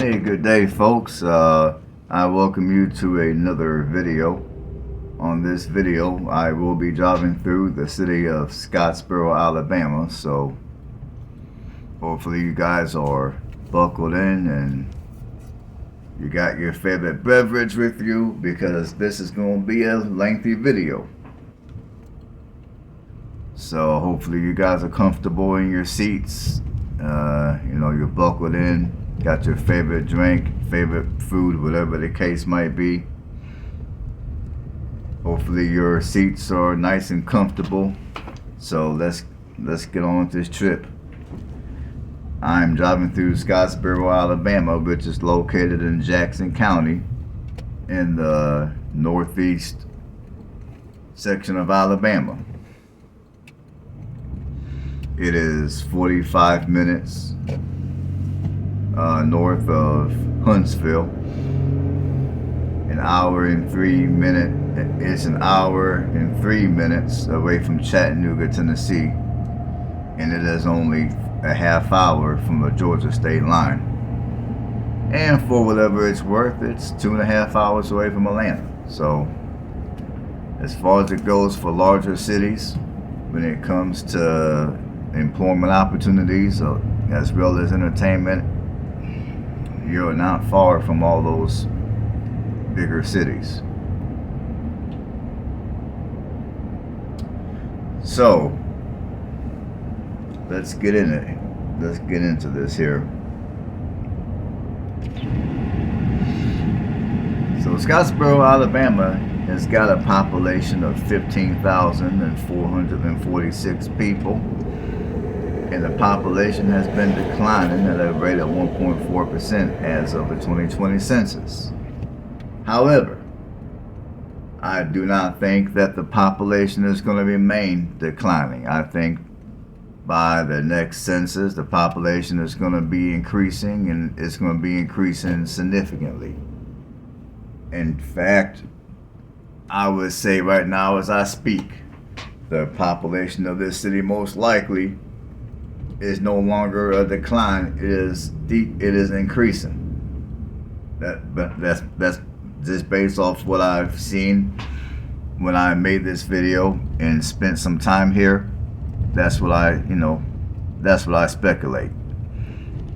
Hey, good day, folks. I welcome you to another video. On this video, I will be driving through the city of Scottsboro, Alabama. So, hopefully, you guys are buckled in and you got your favorite beverage with you, because this is going to be a lengthy video. So, hopefully, you guys are comfortable in your seats. You're buckled in. Got your favorite drink, favorite food, whatever the case might be. Hopefully your seats are nice and comfortable. So let's get on with this trip. I'm driving through Scottsboro, Alabama, which is located in Jackson County in the northeast section of Alabama. It is 45 minutes north of Huntsville. An hour and 3 minutes. It's an hour and 3 minutes away from Chattanooga, Tennessee, and it is only a half hour from the Georgia state line. And for whatever it's worth, it's 2.5 hours away from Atlanta. So, as far as it goes for larger cities, when it comes to employment opportunities as well as entertainment, you're not far from all those bigger cities. So let's get in it. Let's get into this here. So Scottsboro, Alabama has got a population of 15,446 people. And the population has been declining at a rate of 1.4% as of the 2020 census. However, I do not think that the population is going to remain declining. I think by the next census, the population is going to be increasing, and it's going to be increasing significantly. In fact, I would say right now as I speak, the population of this city most likely is no longer a decline. It is increasing. That's just based off what I've seen when I made this video and spent some time here. That's what I speculate.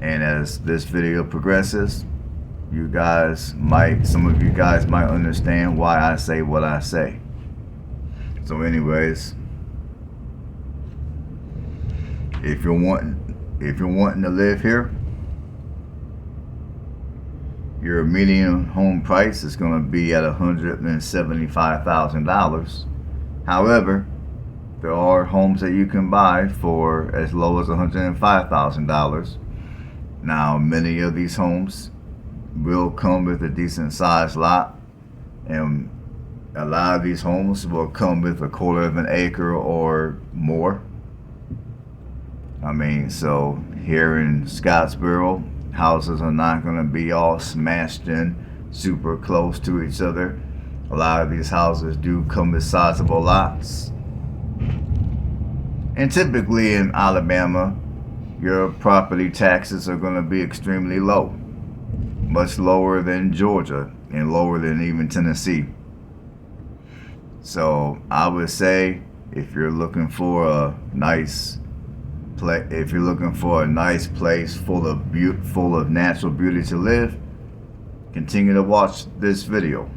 And as this video progresses, some of you guys might understand why I say what I say. So anyways, if you're wanting to live here, your median home price is going to be at $175,000. However, there are homes that you can buy for as low as $105,000. Now, many of these homes will come with a decent sized lot, and a lot of these homes will come with 1/4 of an acre or more. So here in Scottsboro, houses are not going to be all smashed in super close to each other. A lot of these houses do come with sizable lots. And typically in Alabama, your property taxes are going to be extremely low. Much lower than Georgia and lower than even Tennessee. So I would say if you're looking for a nice place full of natural beauty to live, continue to watch this video.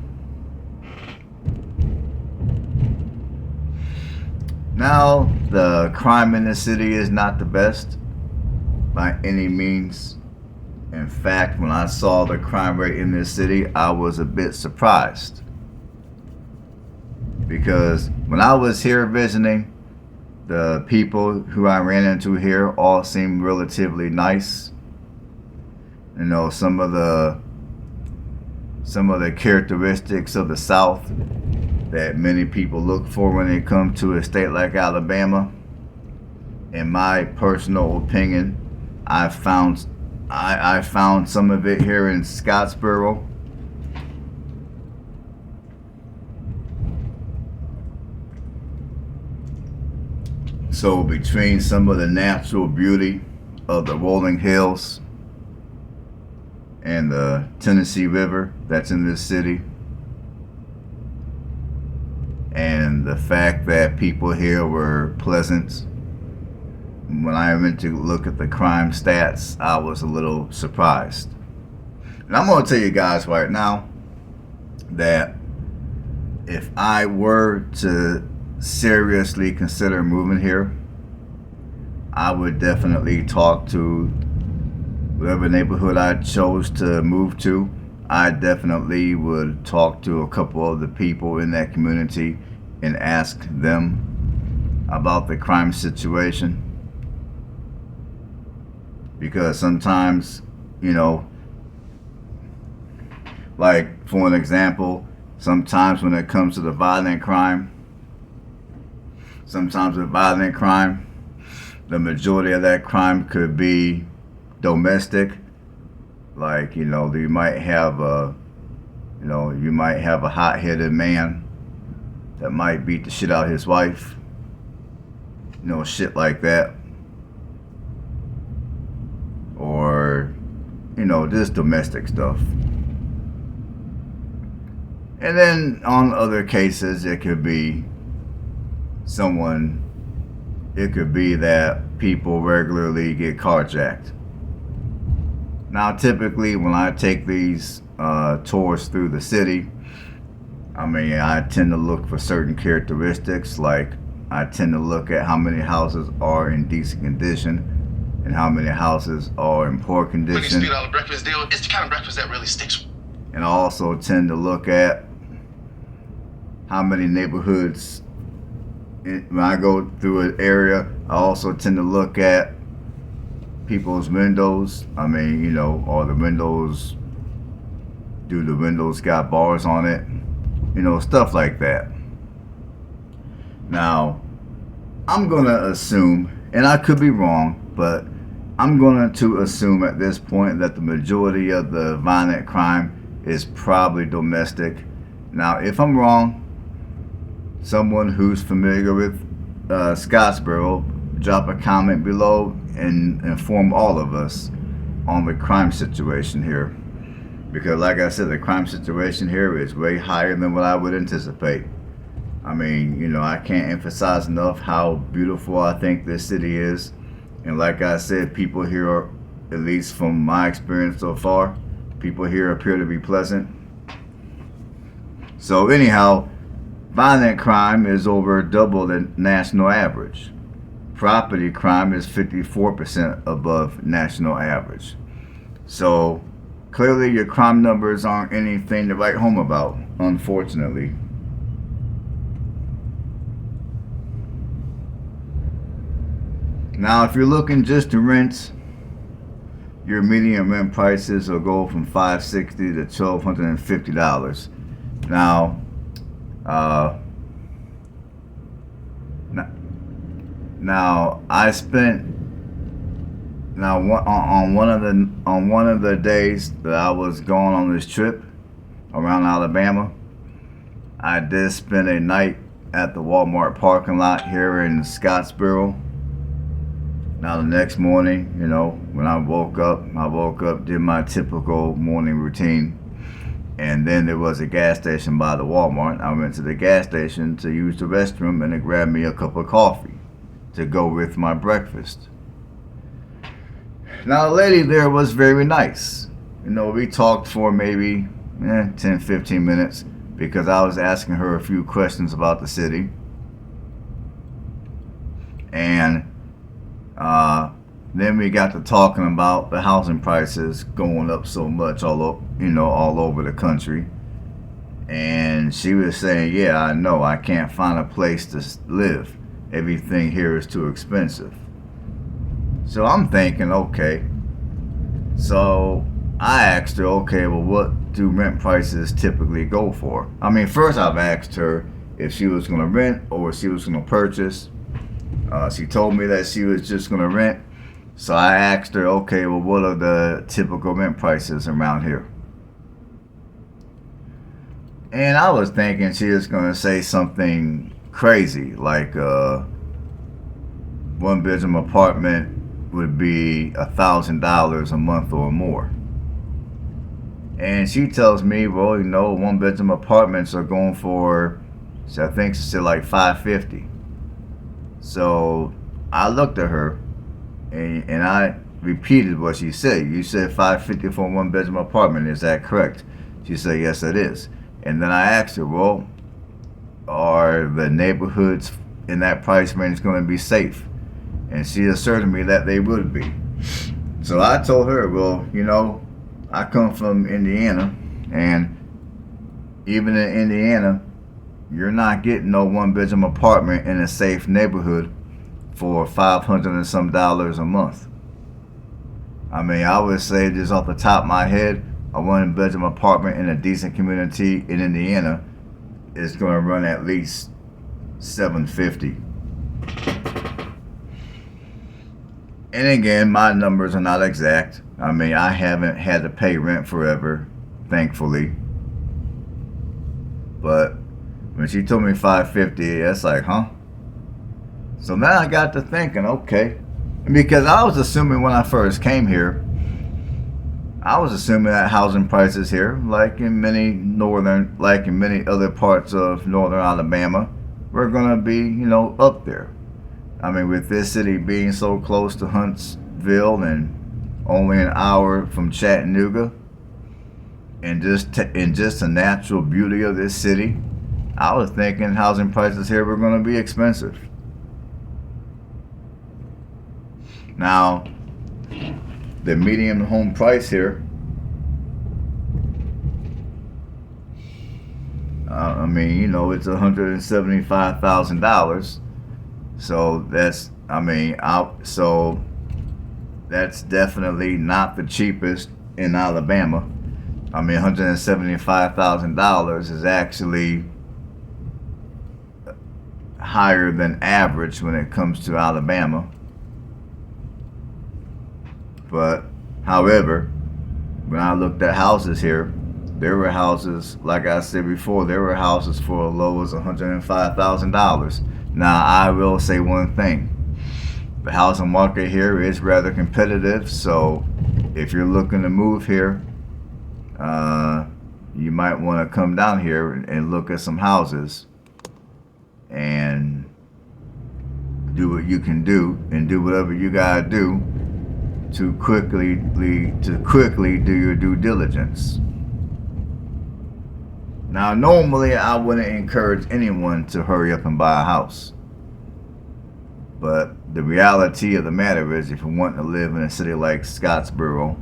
Now, the crime in the city is not the best by any means. In fact, when I saw the crime rate in this city, I was a bit surprised. Because when I was here visiting, the people who I ran into here all seemed relatively nice. Some of the characteristics of the South that many people look for when they come to a state like Alabama. In my personal opinion, I found some of it here in Scottsboro. So between some of the natural beauty of the rolling hills and the Tennessee River that's in this city, and the fact that people here were pleasant. When I went to look at the crime stats, I was a little surprised. And I'm going to tell you guys right now that if I were to seriously consider moving here, I would definitely talk to whatever neighborhood I chose to move to. I definitely would talk to a couple of the people in that community and ask them about the crime situation. Because sometimes, like for an example, sometimes when it comes to the violent crime, the majority of that crime could be domestic. Like, you might have a hot-headed man that might beat the shit out of his wife. Shit like that. Or, just domestic stuff. And then on other cases, it could be that people regularly get carjacked. Now, typically, when I take these tours through the city, I tend to look for certain characteristics. Like, I tend to look at how many houses are in decent condition and how many houses are in poor condition. $20 breakfast deal. It's the kind of breakfast that really sticks. And I also tend to look at how many neighborhoods. When I go through an area, I also tend to look at people's windows. Are the windows, do the windows got bars on it? Stuff like that. Now, I'm going to assume, and I could be wrong, but I'm going to assume at this point that the majority of the violent crime is probably domestic. Now, if I'm wrong, someone who's familiar with Scottsboro, drop a comment below and inform all of us on the crime situation here. Because like I said, the crime situation here is way higher than what I would anticipate. I can't emphasize enough how beautiful I think this city is. And like I said, people here are, at least from my experience so far, people here appear to be pleasant. So anyhow, violent crime is over double the national average. Property crime is 54% above national average. So clearly your crime numbers aren't anything to write home about, unfortunately. Now, if you're looking just to rent, your median rent prices will go from $560 to $1,250. Now, I spent on one of the days that I was going on this trip around Alabama, I did spend a night at the Walmart parking lot here in Scottsboro. Now the next morning, when I woke up, did my typical morning routine. And then there was a gas station by the Walmart. I went to the gas station to use the restroom and to grab me a cup of coffee to go with my breakfast. Now the lady there was very nice. We talked for maybe 10-15 minutes because I was asking her a few questions about the city. And then we got to talking about the housing prices going up so much all over the country. And she was saying, yeah, I know, I can't find a place to live. Everything here is too expensive. So I'm thinking, okay. So I asked her, okay, well, what do rent prices typically go for? First I've asked her if she was going to rent or if she was going to purchase. She told me that she was just going to rent. So I asked her, okay, well, what are the typical rent prices around here? And I was thinking she was going to say something crazy, like one-bedroom apartment would be $1,000 a month or more. And she tells me, well, you know, one bedroom apartments are going for, I think she said like 550. So I looked at her and I repeated what she said. You said 550 for a one bedroom apartment. Is that correct? She said, yes, it is. And then I asked her, well, are the neighborhoods in that price range going to be safe? And she assured me that they would be. So I told her, well, you know, I come from Indiana, and even in Indiana, you're not getting no one bedroom apartment in a safe neighborhood for $500 and some dollars a month. I mean, I would say just off the top of my head, a one bedroom apartment in a decent community in Indiana is going to run at least $750. And again, my numbers are not exact. I mean, I haven't had to pay rent forever, thankfully. But when she told me 550, that's like, huh? So now I got to thinking, okay. Because I was assuming when I first came here, I was assuming that housing prices here, like in many other parts of northern Alabama, were gonna be, you know, up there. I mean, with this city being so close to Huntsville and only an hour from Chattanooga, and just the natural beauty of this city, I was thinking housing prices here were going to be expensive. Now, the median home price here, I mean, you know, it's $175,000. So that's definitely not the cheapest in Alabama. I mean, $175,000 is actually higher than average when it comes to Alabama. But, however, when I looked at houses here, there were houses, like I said before, there were houses for as low as $105,000. Now, I will say one thing. The housing market here is rather competitive, so if you're looking to move here, you might want to come down here and look at some houses and do what you can do and do whatever you gotta do to quickly do your due diligence. Now, normally I wouldn't encourage anyone to hurry up and buy a house. But the reality of the matter is, if you want to live in a city like Scottsboro,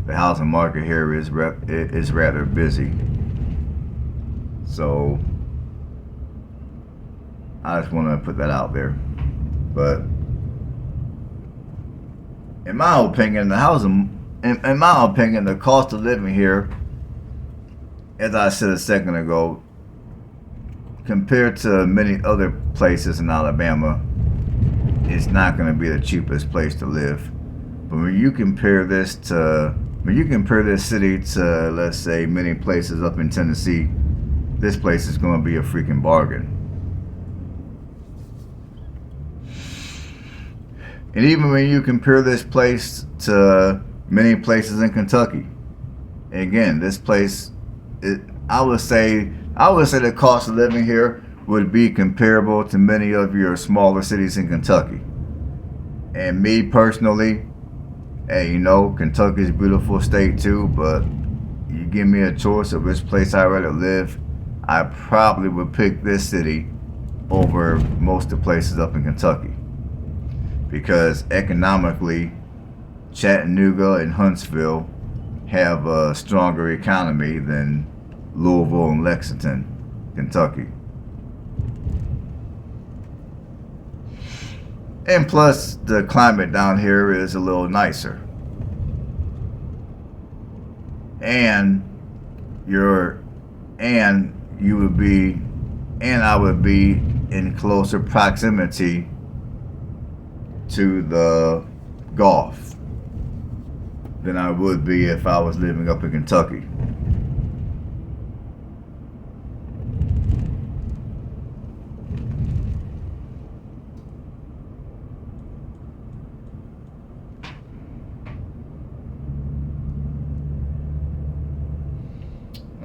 the housing market here is rather busy. So I just want to put that out there. But in my opinion, the cost of living here, as I said a second ago, compared to many other places in Alabama, it's not going to be the cheapest place to live. But when you compare this city to, let's say, many places up in Tennessee, this place is going to be a freaking bargain. And even when you compare this place to many places in Kentucky, again, this place, I would say the cost of living here would be comparable to many of your smaller cities in Kentucky. And me personally, hey, you know, Kentucky's a beautiful state too, but you give me a choice of which place I'd rather live, I probably would pick this city over most of the places up in Kentucky. Because economically, Chattanooga and Huntsville have a stronger economy than Louisville and Lexington, Kentucky. And plus, the climate down here is a little nicer. And I would be in closer proximity to the Gulf than I would be if I was living up in Kentucky.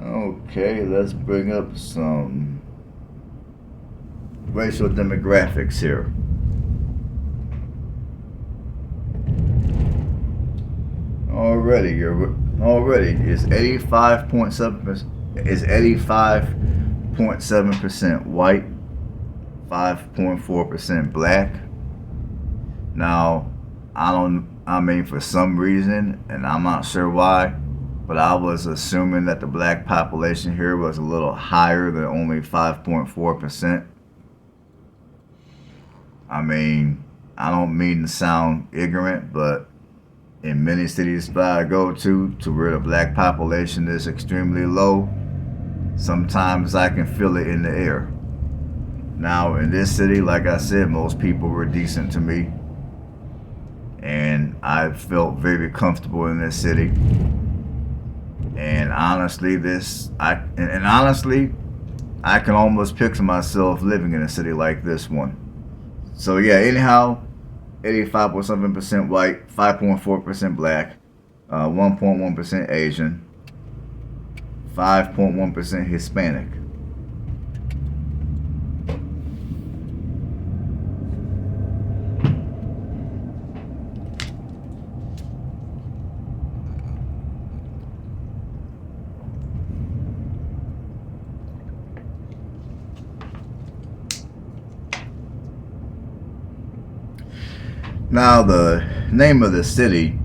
Okay, let's bring up some racial demographics here. Already is 85.7% white, 5.4% black. Now, I mean, for some reason, and I'm not sure why, but I was assuming that the black population here was a little higher than only 5.4%. I mean, I don't mean to sound ignorant, but in many cities that I go to where the black population is extremely low, sometimes I can feel it in the air. Now, in this city, like I said, most people were decent to me, and I felt very comfortable in this city. And honestly, I can almost picture myself living in a city like this one. So yeah, anyhow, 85.7% white, 5.4% black, 1.1% Asian, 5.1% Hispanic. Now the name of the city.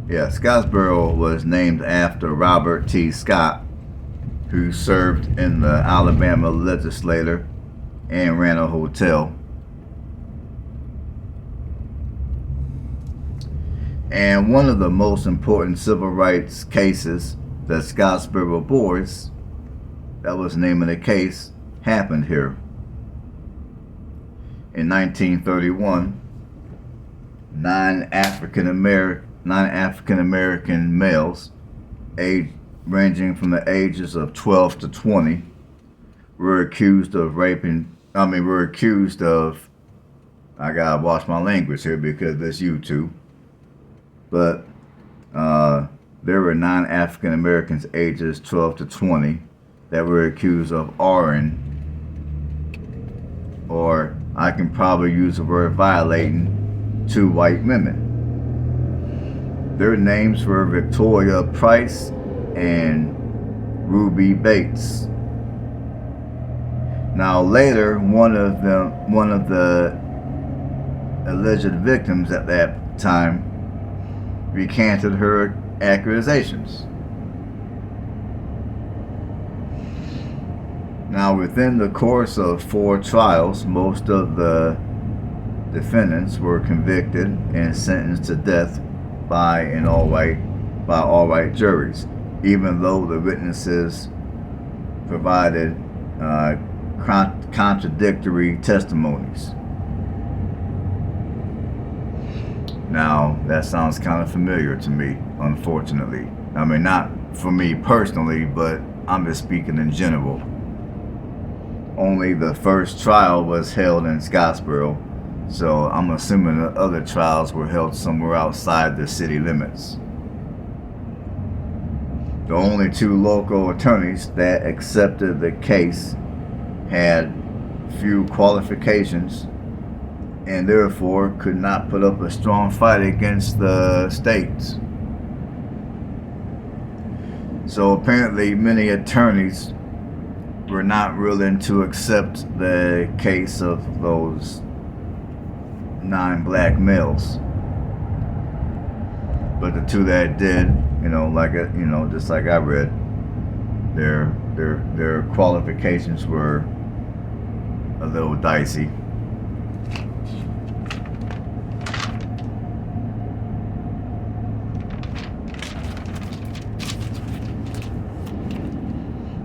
Scottsboro was named after Robert T. Scott, who served in the Alabama legislature and ran a hotel. And one of the most important civil rights cases that Scottsboro boards, that was the name of the case, happened here. In 1931, nine African American males, ranging from the ages of 12 to 20, were accused of I gotta watch my language here because it's YouTube. But there were 9 African Americans ages 12 to 20 that were accused of or I can probably use the word violating 2 white women. Their names were Victoria Price and Ruby Bates. Now later, one of the alleged victims at that time recanted her accusations. Now, within the course of 4 trials, most of the defendants were convicted and sentenced to death by all white juries, even though the witnesses provided contradictory testimonies. Now, that sounds kind of familiar to me, unfortunately. I mean, not for me personally, but I'm just speaking in general. Only the first trial was held in Scottsboro, so I'm assuming the other trials were held somewhere outside the city limits. The only 2 local attorneys that accepted the case had few qualifications and therefore could not put up a strong fight against the states. So apparently many attorneys were not willing to accept the case of those 9 black males. But the 2 that did, just like I read, their qualifications were a little dicey.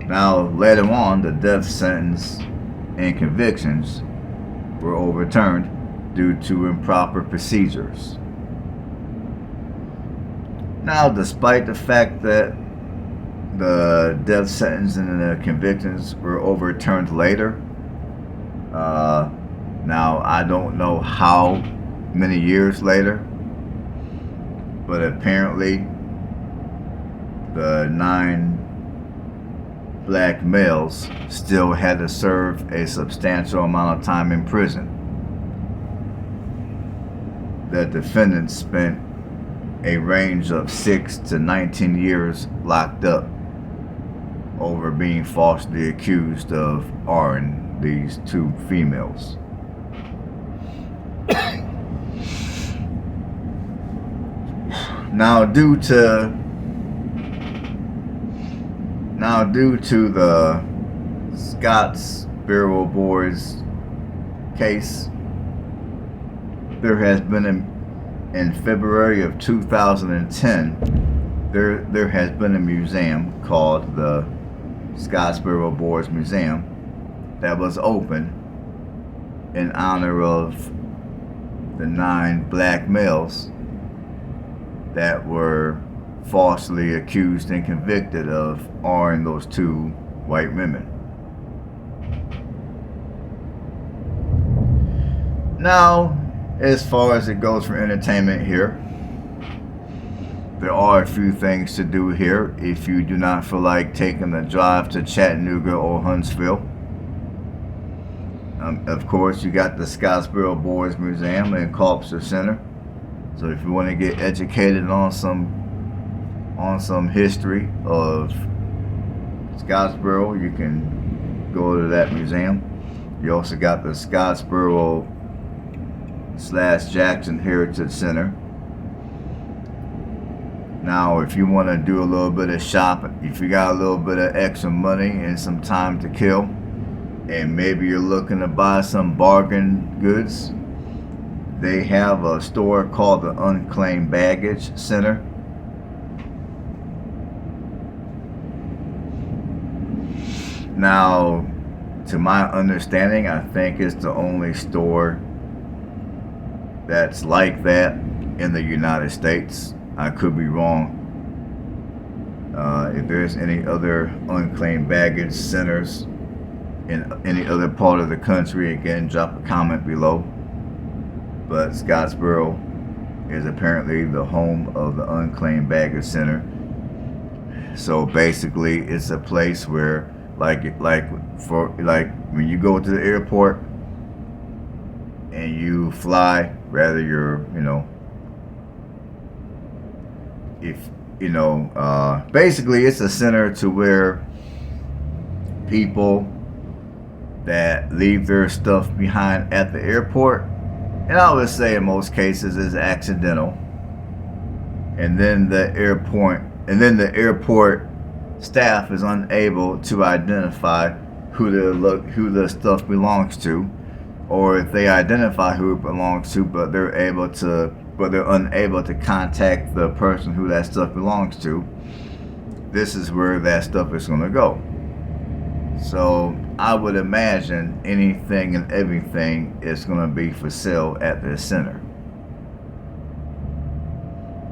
Now, later on, the death sentence and convictions were overturned due to improper procedures. Now, despite the fact that the death sentence and the convictions were overturned later, now I don't know how many years later, but apparently the 9 black males still had to serve a substantial amount of time in prison. The defendants spent a range of 6 to 19 years locked up over being falsely accused of R-ing these 2 females. Now due to the Scottsboro Boys case, there has been in February of 2010 there has been a museum called the Scottsboro Boys Museum that was open in honor of the 9 black males that were falsely accused and convicted of R-ing those 2 white women. Now, as far as it goes for entertainment here, there are a few things to do here if you do not feel like taking the drive to Chattanooga or Huntsville. Of course, you got the Scottsboro Boys Museum and Culture Center. So if you want to get educated on some history of Scottsboro, you can go to that museum. You also got the Scottsboro/Jackson Heritage Center. Now, if you want to do a little bit of shopping, if you got a little bit of extra money and some time to kill, and maybe you're looking to buy some bargain goods, they have a store called the Unclaimed Baggage Center. Now, to my understanding, I think it's the only store that's like that in the United States. I could be wrong. If there's any other unclaimed baggage centers in any other part of the country, again, drop a comment below. But Scottsboro is apparently the home of the Unclaimed Baggage Center. So basically, it's a place where, like when you go to the airport and you fly, rather basically it's a center to where people that leave their stuff behind at the airport, and I would say in most cases is accidental, and then the airport staff is unable to identify who the stuff belongs to, or if they identify who it belongs to, but they're unable to contact the person who that stuff belongs to. This is where that stuff is going to go. So I would imagine anything and everything is going to be for sale at this center.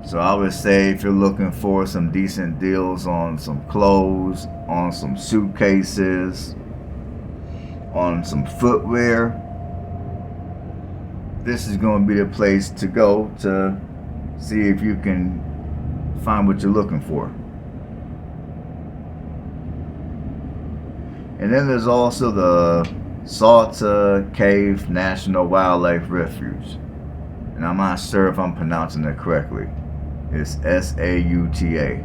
So I would say if you're looking for some decent deals on some clothes, on some suitcases, on some footwear, this is going to be the place to go to see if you can find what you're looking for. And then there's also the Salta Cave National Wildlife Refuge. And I'm not sure if I'm pronouncing it correctly. It's Sauta.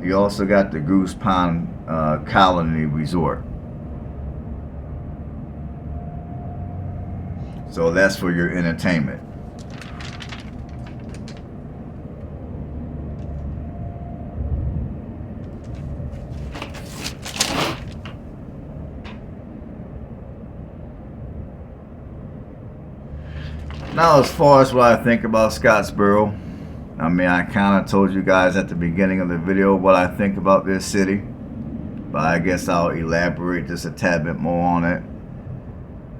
You also got the Goose Pond Colony Resort. So that's for your entertainment. Now, as far as what I think about Scottsboro, I mean, I kind of told you guys at the beginning of the video what I think about this city, but I guess I'll elaborate just a tad bit more on it.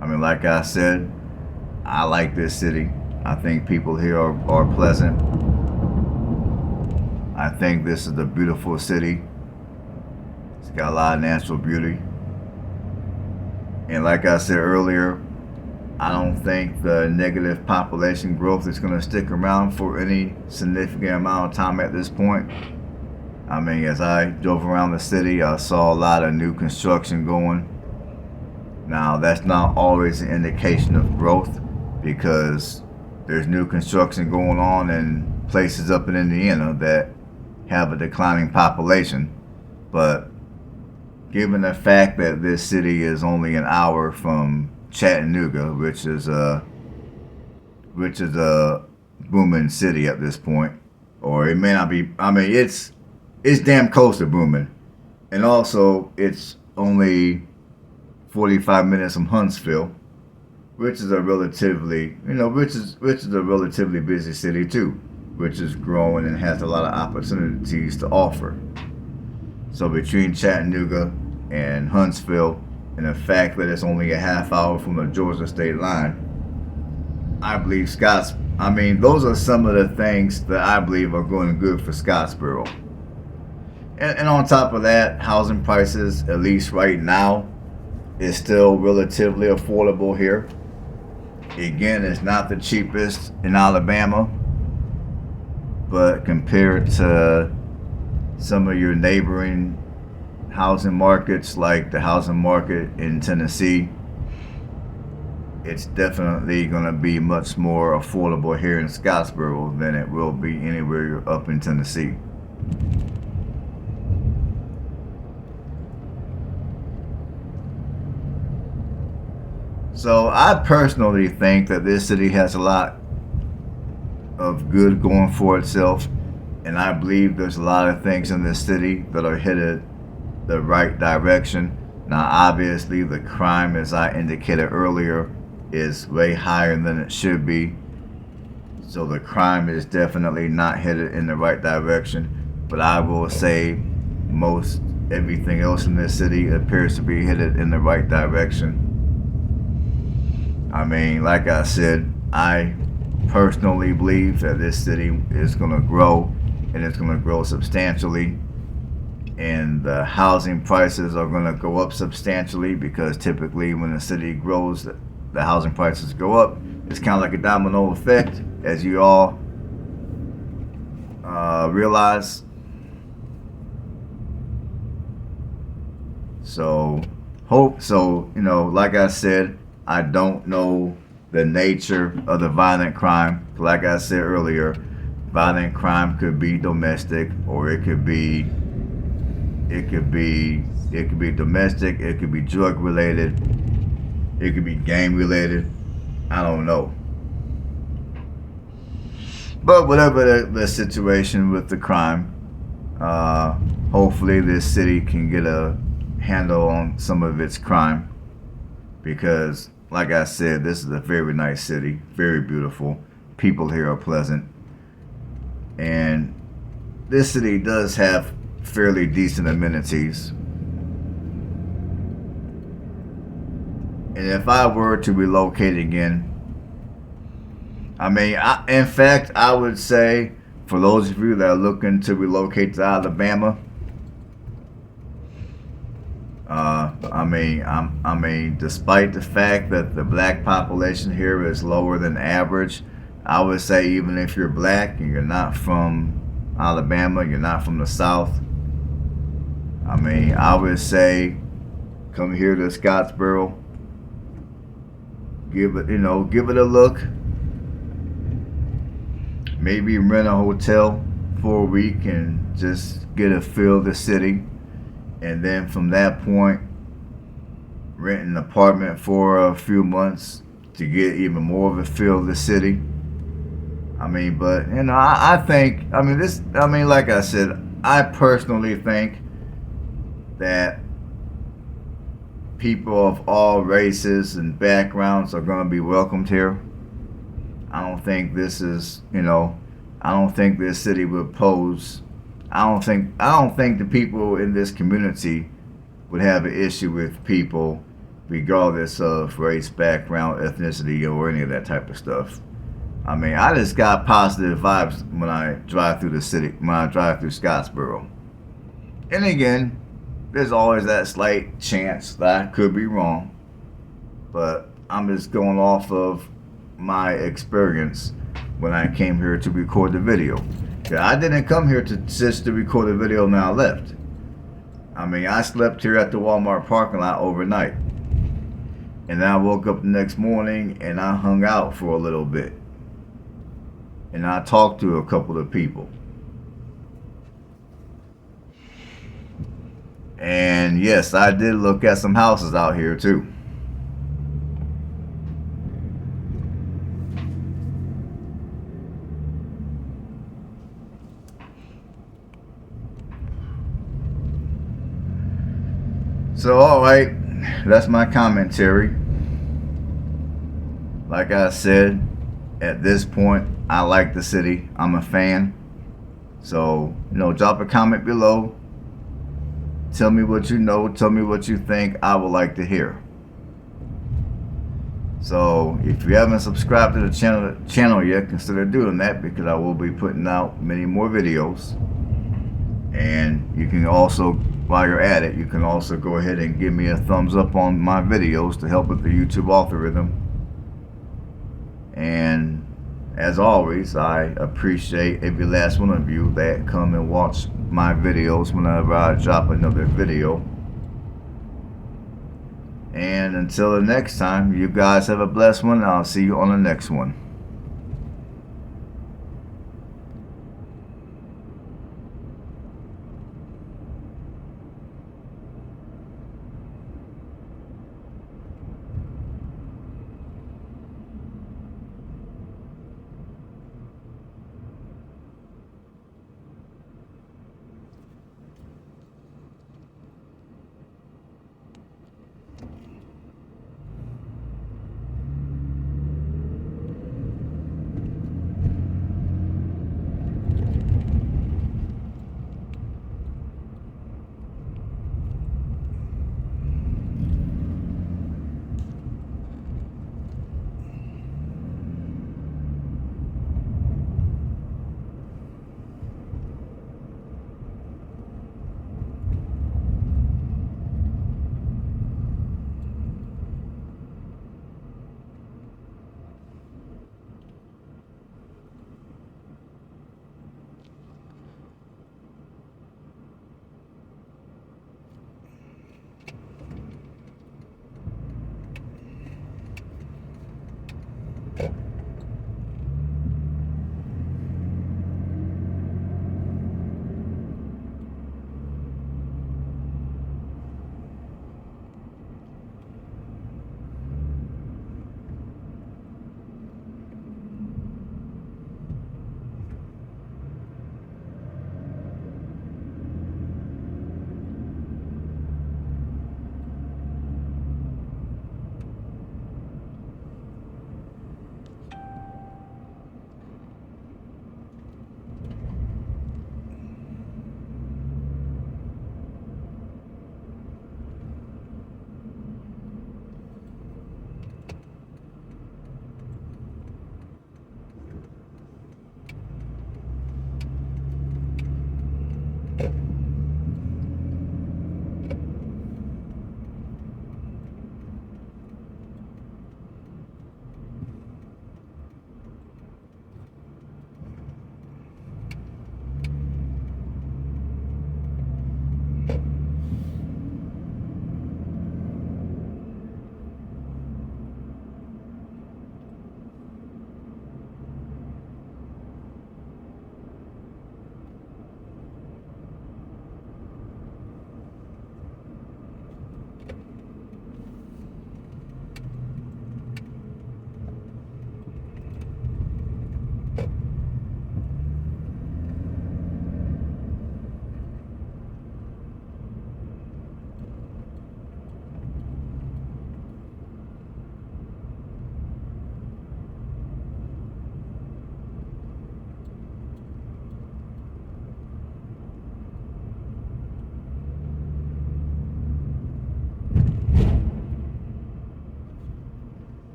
I mean, like I said, I like this city. I think people here are pleasant. I think this is a beautiful city. It's got a lot of natural beauty. And like I said earlier, I don't think the negative population growth is going to stick around for any significant amount of time at this point. I mean, as I drove around the city, I saw a lot of new construction going. Now, that's not always an indication of growth because there's new construction going on in places up in Indiana that have a declining population. But given the fact that this city is only an hour from Chattanooga, which is a booming city at this point, or it may not be. I mean, it's damn close to booming, and also it's only 45 minutes from Huntsville, which is a relatively busy city too, which is growing and has a lot of opportunities to offer. So between Chattanooga and Huntsville, and the fact that it's only a half hour from the Georgia state line, I believe those are some of the things that I believe are going good for Scottsboro. And on top of that, housing prices, at least right now, is still relatively affordable here. Again, it's not the cheapest in Alabama, but compared to some of your neighboring housing markets like the housing market in Tennessee, it's definitely going to be much more affordable here in Scottsboro than it will be anywhere up in Tennessee. So I personally think that this city has a lot of good going for itself, and I believe there's a lot of things in this city that are headed the right direction. Now, obviously, the crime, as I indicated earlier, is way higher than it should be. So the crime is definitely not headed in the right direction. But I will say most everything else in this city appears to be headed in the right direction. I mean, like I said, I personally believe that this city is going to grow, and it's going to grow substantially. And the housing prices are going to go up substantially because typically when a city grows, the housing prices go up. It's kind of like a domino effect, as you all realize. So, like I said, I don't know the nature of the violent crime. Like I said earlier, violent crime could be domestic, or it could be domestic, it could be drug related, it could be gang related. I don't know. But whatever the situation with the crime, hopefully this city can get a handle on some of its crime, because like I said, this is a very nice city, very beautiful. People here are pleasant, and this city does have fairly decent amenities. And if I were to relocate again, in fact, I would say for those of you that are looking to relocate to Alabama, despite the fact that the black population here is lower than average, I would say even if you're black and you're not from Alabama, you're not from the South, I would say come here to Scottsboro, give it a look. Maybe rent a hotel for a week and just get a feel of the city. And then from that point, rent an apartment for a few months to get even more of a feel of the city. Like I said, I personally think that people of all races and backgrounds are going to be welcomed here. I don't think this city would pose. I don't think the people in this community would have an issue with people regardless of race, background, ethnicity, or any of that type of stuff. I just got positive vibes when I drive through the city, when I drive through Scottsboro. And again, there's always that slight chance that I could be wrong. But I'm just going off of my experience when I came here to record the video. Yeah, I didn't come here to just to record a video and I left. I mean, I slept here at the Walmart parking lot overnight. And then I woke up the next morning and I hung out for a little bit. And I talked to a couple of people. And yes, I did look at some houses out here too. So, alright, that's my commentary. Like I said, at this point, I like the city. I'm a fan. So, drop a comment below. Tell me what you know. Tell me what you think. I would like to hear. So, if you haven't subscribed to the channel yet, consider doing that because I will be putting out many more videos. And you can also, while you're at it, you can also go ahead and give me a thumbs up on my videos to help with the YouTube algorithm. And as always, I appreciate every last one of you that come and watch my videos whenever I drop another video. And until the next time, you guys have a blessed one. I'll see you on the next one.